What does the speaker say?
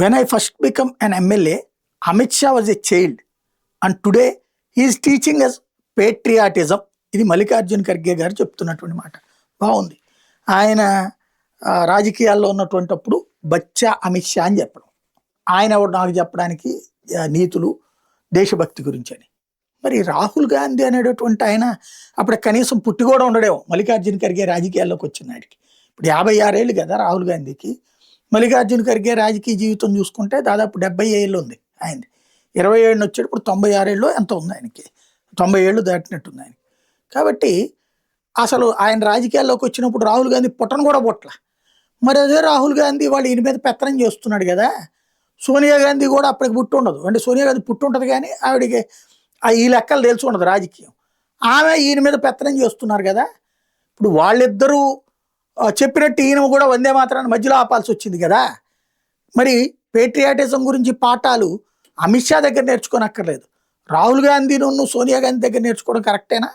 When I first become an MLA, Amit Shah was a child, and today he is teaching us patriotism. ఇది మల్లికార్జున ఖర్గే గారు చెప్తున్నటువంటి మాట. బాగుంది. ఆయన రాజకీయాల్లో ఉన్నటువంటిప్పుడు బచ్చా అమిత్ షా అని చెప్పడం, ఆయన ఎవడు నాకు చెప్పడానికి నీతులు దేశభక్తి గురించి అని. మరి రాహుల్ గాంధీ అనేటటువంటి ఆయన అప్పుడు కనీసం పుట్టి కూడా ఉండడేమో మల్లికార్జున ఖర్గే రాజకీయాల్లోకి వచ్చిన నాటికి. ఇప్పుడు 56 ఏళ్ళు కదా రాహుల్ గాంధీకి. మల్లికార్జున ఖర్గే రాజకీయ జీవితం చూసుకుంటే దాదాపు 70 ఏళ్ళు ఉంది ఆయనది. 27 వచ్చేటప్పుడు 96 ఏళ్ళు ఎంత ఉంది ఆయనకి, 90 ఏళ్ళు దాటినట్టుంది ఆయనకి. కాబట్టి అసలు ఆయన రాజకీయాల్లోకి వచ్చినప్పుడు రాహుల్ గాంధీ పుట్టను కూడా పుట్టల. మరి అదే రాహుల్ గాంధీ వాళ్ళు ఈయన మీద పెత్తనం చేస్తున్నాడు కదా. సోనియా గాంధీ కూడా అప్పటికి పుట్టి ఉండదు, అంటే సోనియా గాంధీ పుట్టి ఉంటుంది కానీ ఆవిడికి ఈ లెక్కలు తెలిసి ఉండదు రాజకీయం. ఆమె ఈయన మీద పెత్తనం చేస్తున్నారు కదా. ఇప్పుడు వాళ్ళిద్దరూ చెప్పినట్టు ఈయన కూడా వందే మాత్రాన్ని మధ్యలో ఆపాల్సి వచ్చింది కదా. మరి పేట్రియాటిజం గురించి పాఠాలు అమిత్ షా దగ్గర నేర్చుకోనక్కర్లేదు, రాహుల్ గాంధీ సోనియా గాంధీ దగ్గర నేర్చుకోవడం కరెక్టేనా?